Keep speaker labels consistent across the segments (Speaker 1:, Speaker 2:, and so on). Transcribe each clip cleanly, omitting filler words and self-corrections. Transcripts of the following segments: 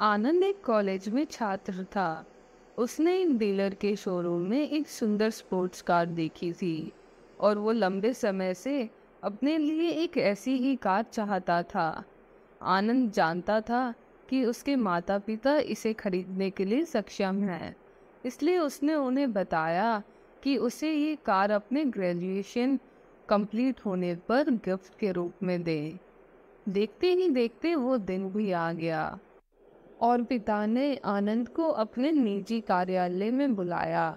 Speaker 1: आनंद एक कॉलेज में छात्र था। उसने एक डीलर के शोरूम में एक सुंदर स्पोर्ट्स कार देखी थी और वो लंबे समय से अपने लिए एक ऐसी ही कार चाहता था। आनंद जानता था कि उसके माता पिता इसे खरीदने के लिए सक्षम हैं, इसलिए उसने उन्हें बताया कि उसे ये कार अपने ग्रेजुएशन कंप्लीट होने पर गिफ्ट के रूप में दे। देखते ही देखते वो दिन भी आ गया और पिता ने आनंद को अपने निजी कार्यालय में बुलाया।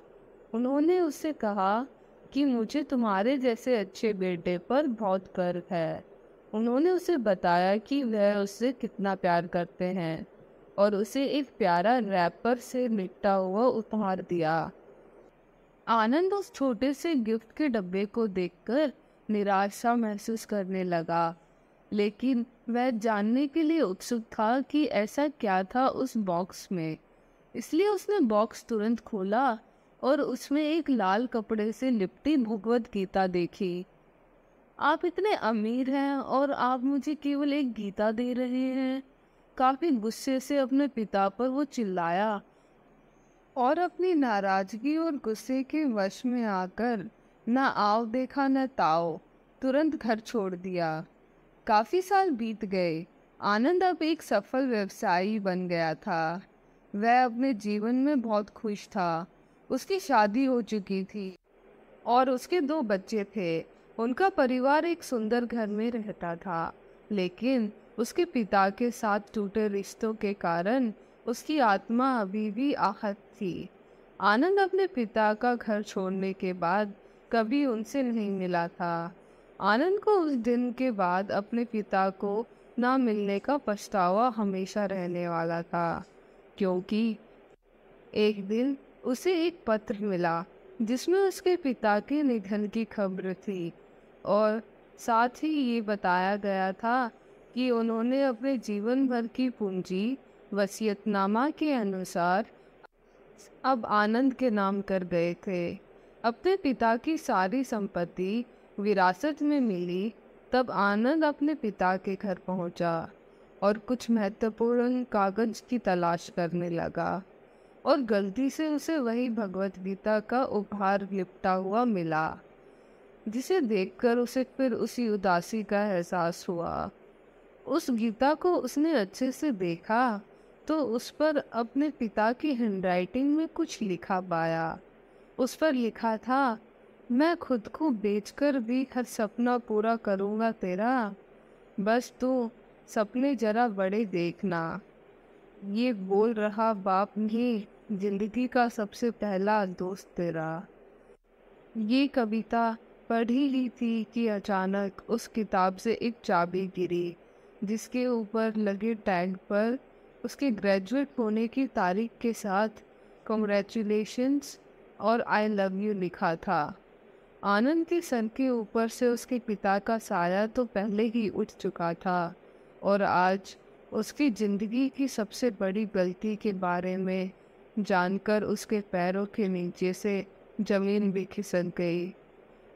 Speaker 1: उन्होंने उससे कहा कि मुझे तुम्हारे जैसे अच्छे बेटे पर बहुत गर्व है। उन्होंने उसे बताया कि वह उससे कितना प्यार करते हैं और उसे एक प्यारा रैपर से लिपटा हुआ उपहार दिया। आनंद उस छोटे से गिफ्ट के डब्बे को देखकर निराशा महसूस करने लगा, लेकिन वह जानने के लिए उत्सुक था कि ऐसा क्या था उस बॉक्स में। इसलिए उसने बॉक्स तुरंत खोला और उसमें एक लाल कपड़े से लिपटी भगवत गीता देखी। आप इतने अमीर हैं और आप मुझे केवल एक गीता दे रहे हैं। काफी गुस्से से अपने पिता पर वो चिल्लाया और अपनी नाराजगी और गुस्से के वश में आकर न आओ देखा न ताओ, तुरंत घर छोड़ दिया। काफी साल बीत गए। आनंद अब एक सफल व्यवसायी बन गया था। वह अपने जीवन में बहुत खुश था। उसकी शादी हो चुकी थी और उसके दो बच्चे थे। उनका परिवार एक सुंदर घर में रहता था, लेकिन उसके पिता के साथ टूटे रिश्तों के कारण उसकी आत्मा अभी भी आहत थी। आनंद अपने पिता का घर छोड़ने के बाद कभी उनसे नहीं मिला था। आनंद को उस दिन के बाद अपने पिता को ना मिलने का पछतावा हमेशा रहने वाला था, क्योंकि एक दिन उसे एक पत्र मिला जिसमें उसके पिता के निधन की खबर थी और साथ ही ये बताया गया था कि उन्होंने अपने जीवन भर की पूंजी वसीयतनामा के अनुसार अब आनंद के नाम कर गए थे। अपने पिता की सारी संपत्ति विरासत में मिली तब आनंद अपने पिता के घर पहुंचा और कुछ महत्वपूर्ण कागज की तलाश करने लगा और गलती से उसे वही भगवत गीता का उपहार लिपटा हुआ मिला, जिसे देखकर उसे फिर उसी उदासी का एहसास हुआ। उस गीता को उसने अच्छे से देखा तो उस पर अपने पिता की हैंडराइटिंग में कुछ लिखा पाया। उस पर लिखा था, मैं खुद को बेचकर भी हर सपना पूरा करूँगा तेरा, बस तू सपने जरा बड़े देखना। ये बोल रहा बाप नहीं, जिंदगी का सबसे पहला दोस्त तेरा। ये कविता पढ़ ही ली थी कि अचानक उस किताब से एक चाबी गिरी, जिसके ऊपर लगे टैग पर उसके ग्रेजुएट होने की तारीख के साथ कॉन्ग्रेचुलेशंस और आई लव यू लिखा था। आनंद के सर के ऊपर से उसके पिता का साया तो पहले ही उठ चुका था और आज उसकी ज़िंदगी की सबसे बड़ी गलती के बारे में जानकर उसके पैरों के नीचे से ज़मीन भी खिसक गई।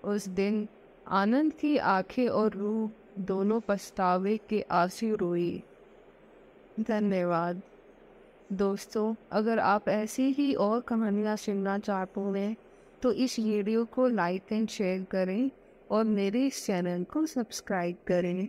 Speaker 1: उस दिन आनंद की आंखें और रूह दोनों पछतावे के आंसू रोई। धन्यवाद दोस्तों। अगर आप ऐसी ही और कहानियाँ सुनना चाहते हैं तो इस वीडियो को लाइक एंड शेयर करें और मेरे इस चैनल को सब्सक्राइब करें।